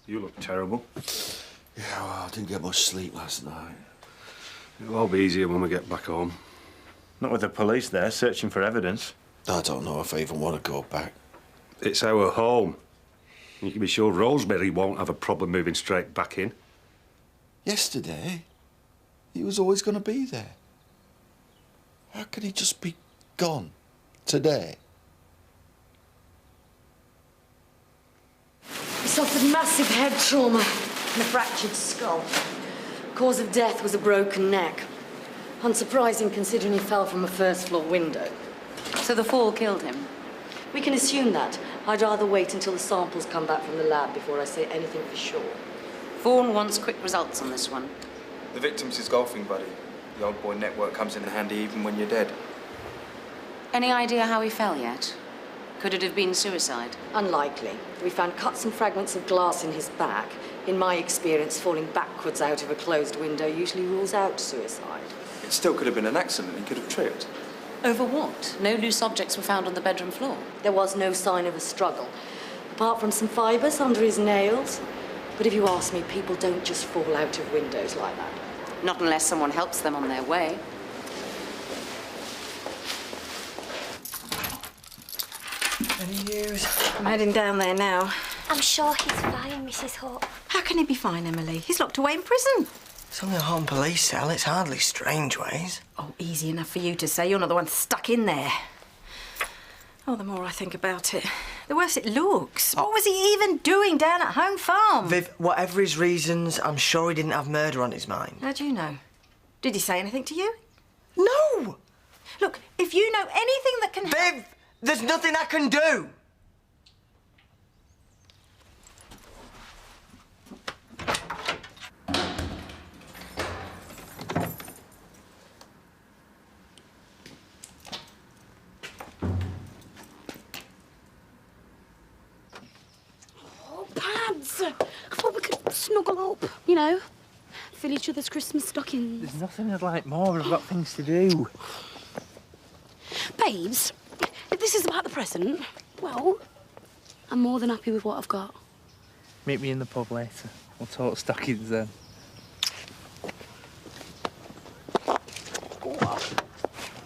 You look terrible. Yeah, well, I didn't get much sleep last night. It'll all be easier when we get back home. Not with the police there, searching for evidence. I don't know if I even want to go back. It's our home. You can be sure Rosemary won't have a problem moving straight back in. Yesterday, he was always going to be there. How can he just be gone today? He suffered massive head trauma and a fractured skull. Cause of death was a broken neck. Unsurprising considering he fell from a first-floor window. So the fall killed him? We can assume that. I'd rather wait until the samples come back from the lab before I say anything for sure. Vaughan wants quick results on this one. The victim's his golfing buddy. The old boy network comes in handy even when you're dead. Any idea how he fell yet? Could it have been suicide? Unlikely. We found cuts and fragments of glass in his back. In my experience, falling backwards out of a closed window usually rules out suicide. It still could have been an accident. He could have tripped. Over what? No loose objects were found on the bedroom floor. There was no sign of a struggle, apart from some fibres under his nails. But if you ask me, people don't just fall out of windows like that. Not unless someone helps them on their way. Any news? I'm heading down there now. I'm sure he's fine, Mrs. Hope. How can he be fine, Emily? He's locked away in prison. It's only a home police cell. It's hardly Strangeways. Oh, easy enough for you to say. You're not the one stuck in there. Oh, the more I think about it, the worse it looks. Oh. What was he even doing down at Home Farm? Viv, whatever his reasons, I'm sure he didn't have murder on his mind. How do you know? Did he say anything to you? No! Look, if you know anything that can help... Viv, there's nothing I can do! Pads! I thought we could snuggle up, you know, fill each other's Christmas stockings. There's nothing I'd like more. I've got things to do. Babes, if this is about the present, well, I'm more than happy with what I've got. Meet me in the pub later. We'll talk stockings then.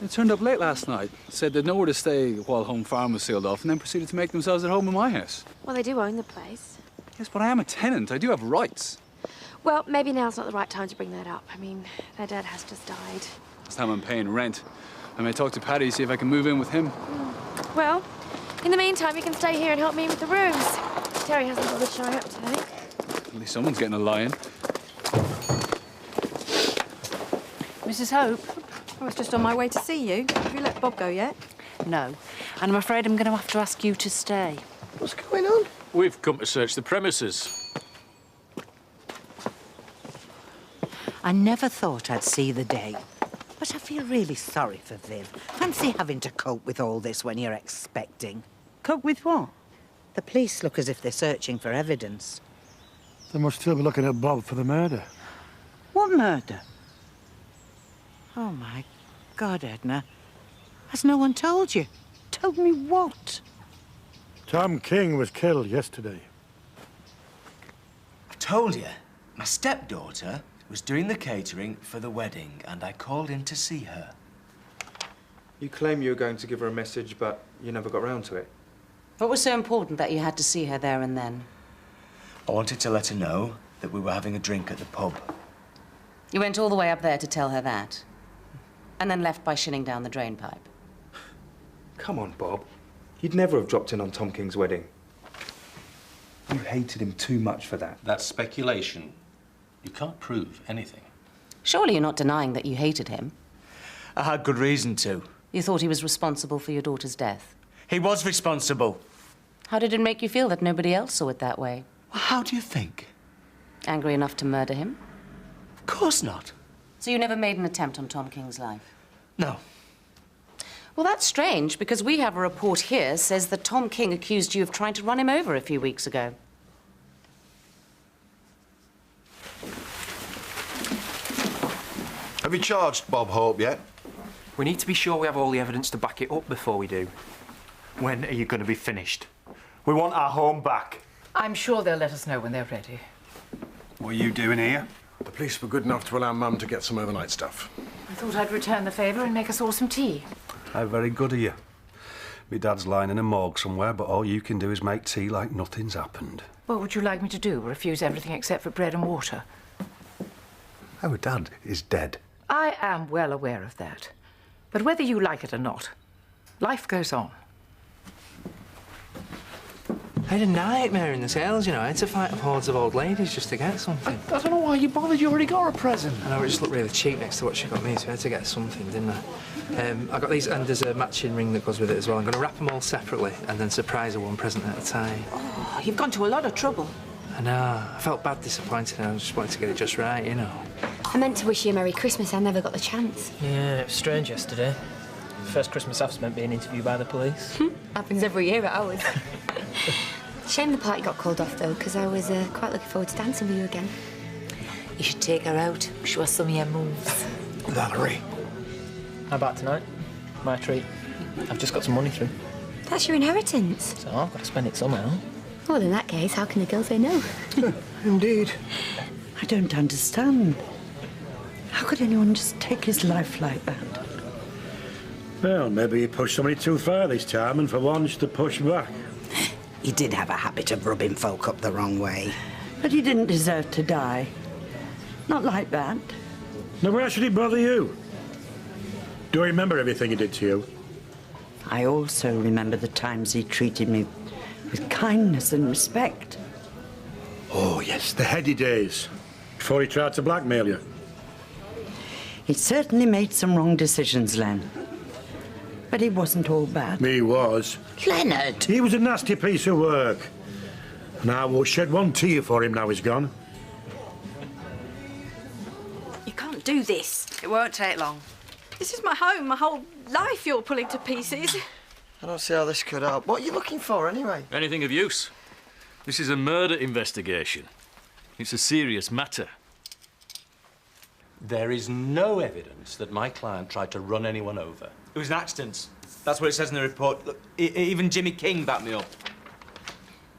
They turned up late last night, said they'd nowhere to stay while Home Farm was sealed off, and then proceeded to make themselves at home in my house. Well, they do own the place. Yes, but I am a tenant. I do have rights. Well, maybe now's not the right time to bring that up. I mean, their dad has just died. This time I'm paying rent. I may talk to Paddy, see if I can move in with him. Well, in the meantime, you can stay here and help me with the rooms. Terry hasn't bothered showing up today. At least someone's getting a lie-in. Mrs. Hope, I was just on my way to see you. Have you let Bob go yet? No. And I'm afraid I'm going to have to ask you to stay. What's going on? We've come to search the premises. I never thought I'd see the day. But I feel really sorry for Viv. Fancy having to cope with all this when you're expecting. Cope with what? The police look as if they're searching for evidence. They must still be looking at Bob for the murder. What murder? Oh, my God, Edna. Has no one told you? Told me what? Tom King was killed yesterday. I told you. My stepdaughter was doing the catering for the wedding, and I called in to see her. You claim you were going to give her a message, but you never got round to it. What was so important that you had to see her there and then? I wanted to let her know that we were having a drink at the pub. You went all the way up there to tell her that? And then left by shinning down the drain pipe? Come on, Bob. You'd never have dropped in on Tom King's wedding. You hated him too much for that. That's speculation. You can't prove anything. Surely you're not denying that you hated him? I had good reason to. You thought he was responsible for your daughter's death? He was responsible. How did it make you feel that nobody else saw it that way? Well, how do you think? Angry enough to murder him? Of course not. So you never made an attempt on Tom King's life? No. Well, that's strange, because we have a report here says that Tom King accused you of trying to run him over a few weeks ago. Have you charged Bob Hope yet? We need to be sure we have all the evidence to back it up before we do. When are you going to be finished? We want our home back. I'm sure they'll let us know when they're ready. What are you doing here? The police were good enough to allow Mum to get some overnight stuff. I thought I'd return the favour and make us all some tea. How very good of you. My dad's lying in a morgue somewhere, but all you can do is make tea like nothing's happened. What would you like me to do? Refuse everything except for bread and water? Our dad is dead. I am well aware of that. But whether you like it or not, life goes on. I had a nightmare in the sales, you know. I had to fight hordes of old ladies just to get something. I don't know why you bothered. You already got her a present. I know, it just looked really cheap next to what she got me, so I had to get something, didn't I? I got these, and there's a matching ring that goes with it as well. I'm going to wrap them all separately and then surprise her one present at a time. Oh, you've gone to a lot of trouble. I know. I felt bad disappointed, and I just wanted to get it just right, you know. I meant to wish you a Merry Christmas. I never got the chance. Yeah, it was strange yesterday. First Christmas I've spent being interviewed by the police. Happens every year at ours. Shame the party got called off, though, because I was quite looking forward to dancing with you again. You should take her out, show her some of your moves. Valerie. How about tonight? My treat. I've just got some money through. That's your inheritance. So I've got to spend it somehow. Well, in that case, how can the girl say no? Indeed. I don't understand. How could anyone just take his life like that? Well, maybe he pushed somebody too far this time, and for once to push back. He did have a habit of rubbing folk up the wrong way. But he didn't deserve to die. Not like that. Now, why should it bother you? Do you remember everything he did to you? I also remember the times he treated me with kindness and respect. Oh, yes, the heady days. Before he tried to blackmail you. He certainly made some wrong decisions, Len. But he wasn't all bad. He was. Leonard! He was a nasty piece of work. And I won't shed one tear for him now he's gone. You can't do this. It won't take long. This is my home, my whole life you're pulling to pieces. I don't see how this could help. What are you looking for, anyway? Anything of use? This is a murder investigation. It's a serious matter. There is no evidence that my client tried to run anyone over. It was an accident. That's what it says in the report. Look, even Jimmy King backed me up.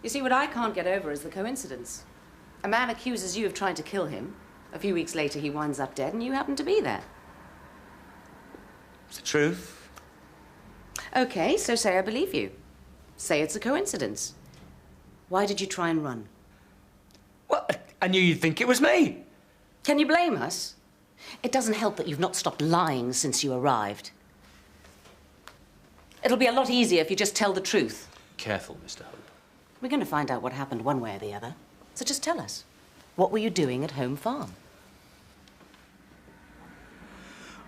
You see, what I can't get over is the coincidence. A man accuses you of trying to kill him. A few weeks later, he winds up dead, and you happen to be there. It's the truth. OK, so say I believe you. Say it's a coincidence. Why did you try and run? Well, I knew you'd think it was me. Can you blame us? It doesn't help that you've not stopped lying since you arrived. It'll be a lot easier if you just tell the truth. Careful, Mr. Hope. We're going to find out what happened one way or the other. So just tell us. What were you doing at Home Farm?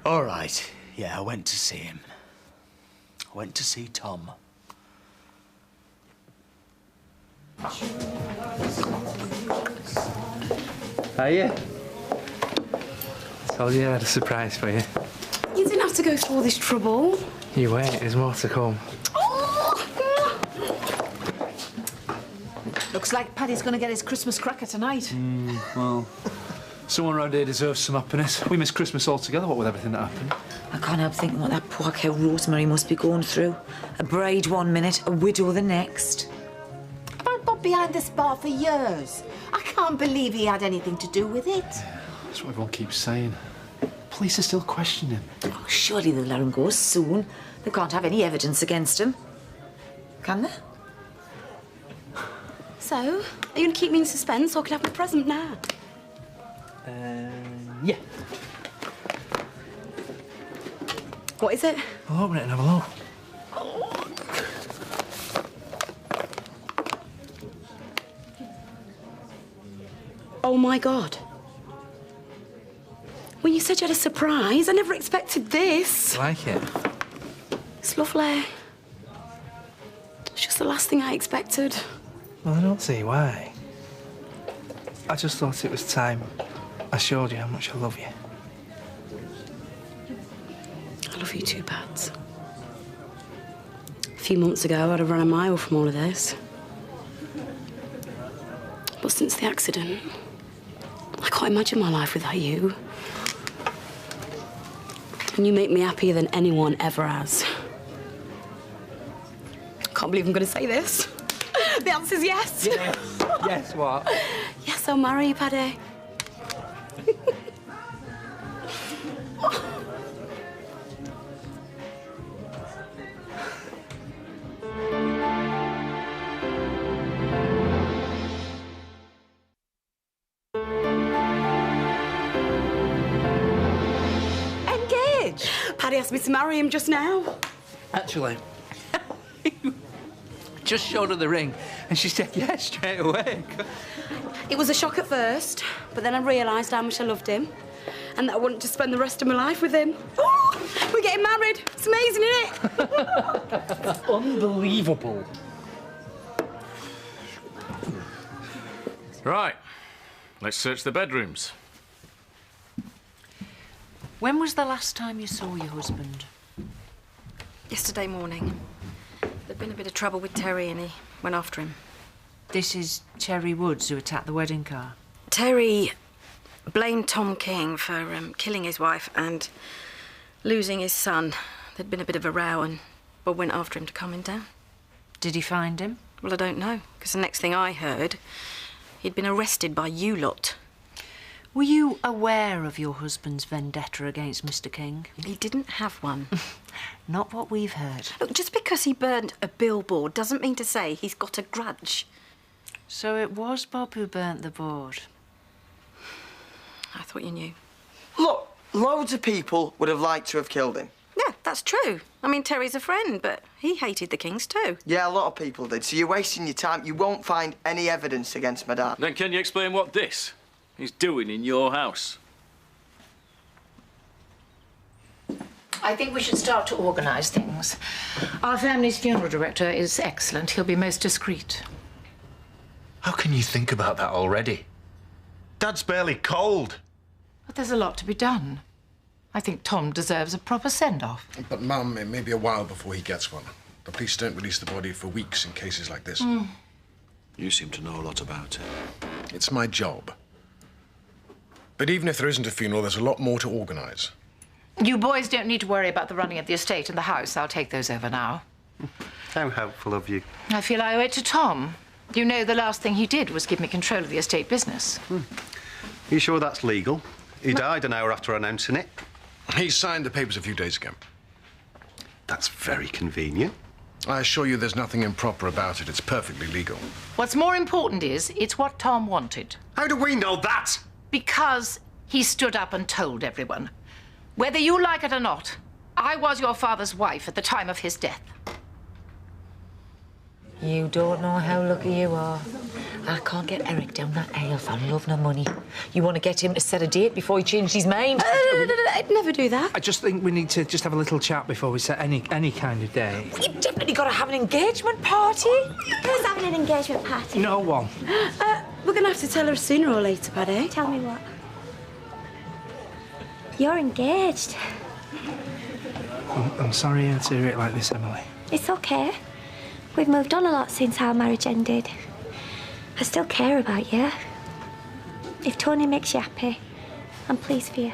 All right. Yeah, I went to see him. I went to see Tom. Hiya. Told you I had a surprise for you. You didn't have to go through all this trouble. You wait, there's more to come. Looks like Paddy's going to get his Christmas cracker tonight. Well, someone around here deserves some happiness. We missed Christmas altogether, what with everything that happened. I can't help thinking what that poor cow Rosemary must be going through. A bride one minute, a widow the next. I've been behind this bar for years. I can't believe he had anything to do with it. That's what everyone keeps saying. Police are still questioning him. Oh, surely they'll let him go soon. They can't have any evidence against him. Can they? So, are you going to keep me in suspense, or can I have my present now? Yeah. What is it? I'll open it and have a look. Oh, my God. When you said you had a surprise, I never expected this. You like it? It's lovely. It's just the last thing I expected. Well, I don't see why. I just thought it was time I showed you how much I love you. I love you too, Pat. A few months ago, I'd have run a mile from all of this. But since the accident, I can't imagine my life without you. And you make me happier than anyone ever has. I can't believe I'm going to say this. The answer's yes. Yeah. Yes, what? Yes, I'll marry you, Paddy. Engaged? Paddy asked me to marry him just now. Actually, just showed her the ring, and she said yes straight away. It was a shock at first, but then I realised how much I loved him and that I wanted to spend the rest of my life with him. Oh, we're getting married. It's amazing, isn't it? Unbelievable. Right. Let's search the bedrooms. When was the last time you saw your husband? Yesterday morning. There'd been a bit of trouble with Terry and he went after him. This is Terry Woods who attacked the wedding car. Terry blamed Tom King for killing his wife and losing his son. There'd been a bit of a row and Bob went after him to calm him down. Did he find him? Well, I don't know, because the next thing I heard, he'd been arrested by you lot. Were you aware of your husband's vendetta against Mr. King? He didn't have one. Not what we've heard. Look, just because he burned a billboard doesn't mean to say he's got a grudge. So it was Bob who burnt the board? I thought you knew. Look, loads of people would have liked to have killed him. Yeah, that's true. I mean, Terry's a friend, but he hated the Kings too. Yeah, a lot of people did, so you're wasting your time. You won't find any evidence against my dad. Then can you explain what this is doing in your house? I think we should start to organise things. Our family's funeral director is excellent. He'll be most discreet. How can you think about that already? Dad's barely cold. But there's a lot to be done. I think Tom deserves a proper send-off. But, Mum, it may be a while before he gets one. The police don't release the body for weeks in cases like this. You seem to know a lot about it. It's my job. But even if there isn't a funeral, there's a lot more to organise. You boys don't need to worry about the running of the estate and the house. I'll take those over now. How helpful of you. I feel I owe it to Tom. You know, the last thing he did was give me control of the estate business. You sure that's legal? He died an hour after announcing it. He signed the papers a few days ago. That's very convenient. I assure you there's nothing improper about it. It's perfectly legal. What's more important is, it's what Tom wanted. How do we know that? Because he stood up and told everyone. Whether you like it or not, I was your father's wife at the time of his death. You don't know how lucky you are. I can't get Eric down that ale for love nor money. You want to get him to set a date before he changes his mind? I'd never do that. I just think we need to just have a little chat before we set any kind of day. You've definitely got to have an engagement party. Who's having an engagement party? No one. We're going to have to tell her sooner or later, Paddy. Tell me what? You're engaged. I'm sorry to hear it like this, Emily. It's okay. We've moved on a lot since our marriage ended. I still care about you. If Tony makes you happy, I'm pleased for you.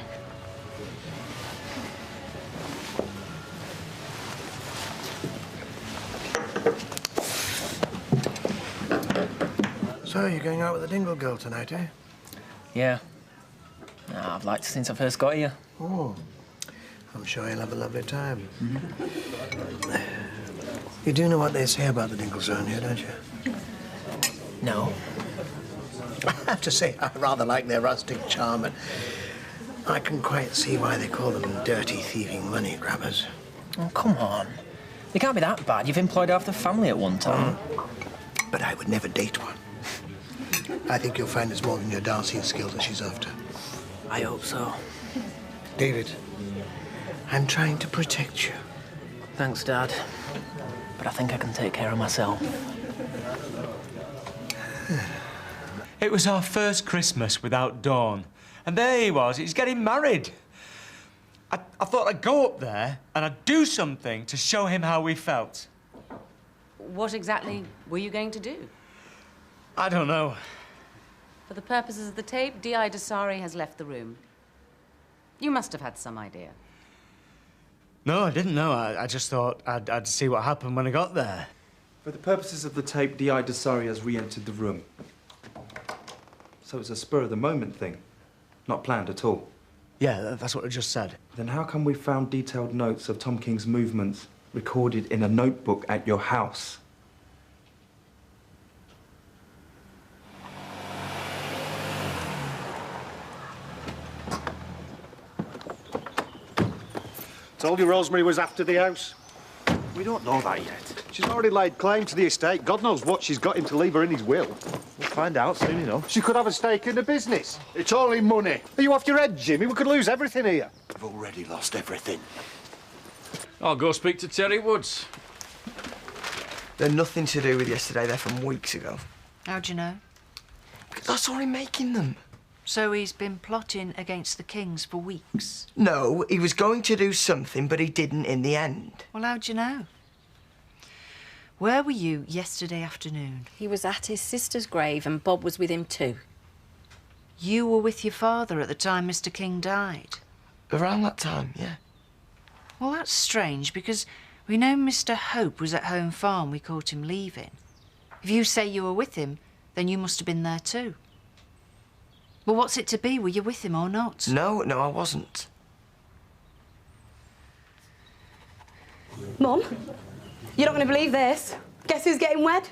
So, you're going out with the Dingle girl tonight, eh? Yeah. I've liked her since I first got here. Oh, I'm sure you'll have a lovely time. You do know what they say about the Dingles around here, don't you? No. I have to say, I rather like their rustic charm, and I can quite see why they call them dirty, thieving money grabbers. Oh, come on. They can't be that bad. You've employed half the family at one time. But I would never date one. I think you'll find it's more than your dancing skills that she's after. I hope so. David, I'm trying to protect you. Thanks, Dad. But I think I can take care of myself. It was our first Christmas without Dawn. And there he was, he's getting married. I thought I'd go up there and I'd do something to show him how we felt. What exactly were you going to do? I don't know. For the purposes of the tape, D.I. Dasari has left the room. You must have had some idea. No, I didn't know. I just thought I'd see what happened when I got there. For the purposes of the tape, D.I. Dasari has re-entered the room. So it's a spur-of-the-moment thing, not planned at all? Yeah, that's what I just said. Then how come we found detailed notes of Tom King's movements recorded in a notebook at your house? Told you Rosemary was after the house. We don't know that yet. She's already laid claim to the estate. God knows what she's got him to leave her in his will. We'll find out soon enough. She could have a stake in the business. It's only money. Are you off your head, Jimmy? We could lose everything here. We've already lost everything. I'll go speak to Terry Woods. They're nothing to do with yesterday. They're from weeks ago. How'd you know? Because I saw him making them. So he's been plotting against the Kings for weeks? No, he was going to do something, but he didn't in the end. Well, how'd you know? Where were you yesterday afternoon? He was at his sister's grave and Bob was with him too. You were with your father at the time Mr. King died? Around that time, yeah. Well, that's strange, because we know Mr. Hope was at Home Farm. We caught him leaving. If you say you were with him, then you must have been there too. Well, what's it to be? Were you with him or not? No, I wasn't. Mum, you're not going to believe this. Guess who's getting wed?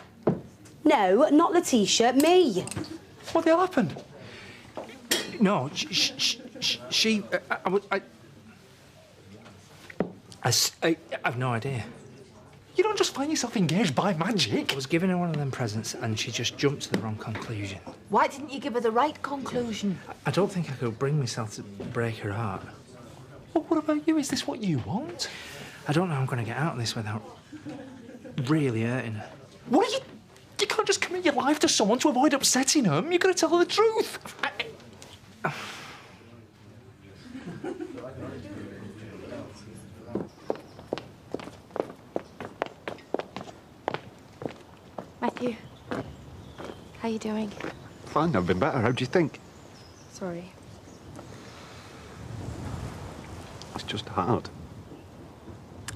No, not the T-shirt, me. What the hell happened? No, she... I've no idea. You don't just find yourself engaged by magic. I was giving her one of them presents and she just jumped to the wrong conclusion. Why didn't you give her the right conclusion? I don't think I could bring myself to break her heart. Well, what about you? Is this what you want? I don't know how I'm going to get out of this without really hurting her. What are you... You can't just commit your life to someone to avoid upsetting them. You've got to tell her the truth. Matthew, how you doing? Fine, I've been better. How do you think? Sorry. It's just hard.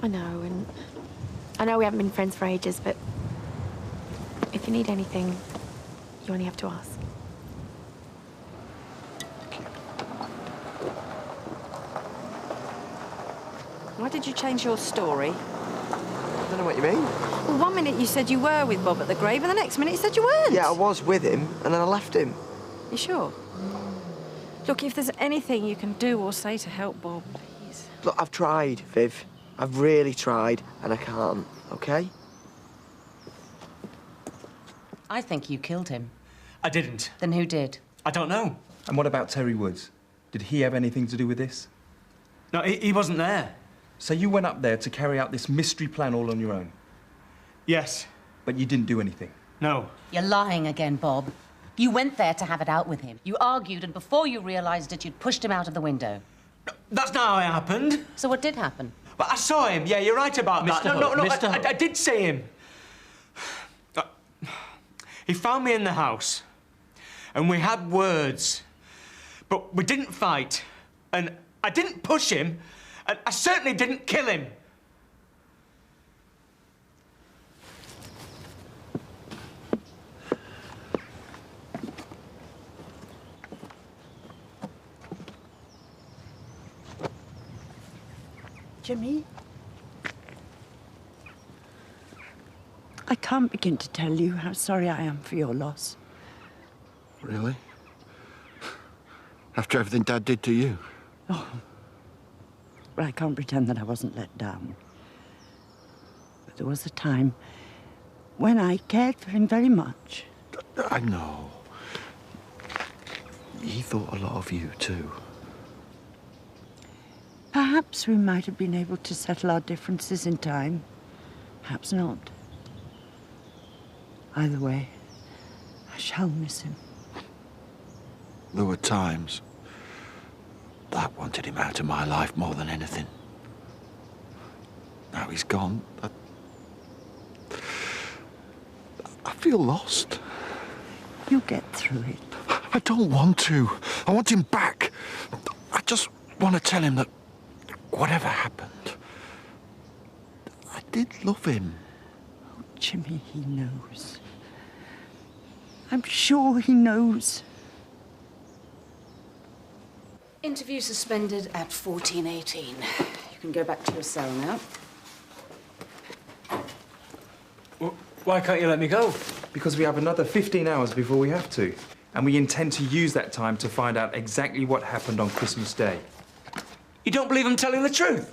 I know, and I know we haven't been friends for ages, but if you need anything, you only have to ask. Why did you change your story? I don't know what you mean. Well, one minute you said you were with Bob at the grave, and the next minute you said you weren't. Yeah, I was with him, and then I left him. You sure? Look, if there's anything you can do or say to help Bob, please. Look, I've tried, Viv. I've really tried, and I can't, OK? I think you killed him. I didn't. Then who did? I don't know. And what about Terry Woods? Did he have anything to do with this? No, he wasn't there. So you went up there to carry out this mystery plan all on your own? Yes. But you didn't do anything? No. You're lying again, Bob. You went there to have it out with him. You argued, and before you realised it, you'd pushed him out of the window. That's not how it happened. So what did happen? But I saw him. Yeah, you're right about that. Mr. I did see him. He found me in the house, and we had words, but we didn't fight, and I didn't push him, and I certainly didn't kill him. Jimmy? I can't begin to tell you how sorry I am for your loss. Really? After everything Dad did to you? Oh. But I can't pretend that I wasn't let down. But there was a time when I cared for him very much. I know. He thought a lot of you, too. Perhaps we might have been able to settle our differences in time. Perhaps not. Either way, I shall miss him. There were times that wanted him out of my life more than anything. Now he's gone, I feel lost. You'll get through it. I don't want to. I want him back. I just want to tell him that whatever happened, I did love him. Oh, Jimmy, he knows. I'm sure he knows. Interview suspended at 14:18. You can go back to your cell now. Why can't you let me go? Because we have another 15 hours before we have to. And we intend to use that time to find out exactly what happened on Christmas Day. You don't believe I'm telling the truth?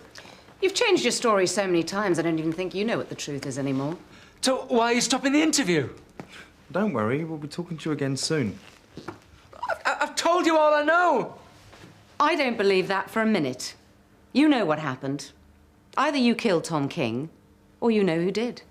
You've changed your story so many times, I don't even think you know what the truth is anymore. So why are you stopping the interview? Don't worry, we'll be talking to you again soon. I've told you all I know. I don't believe that for a minute. You know what happened. Either you killed Tom King, or you know who did.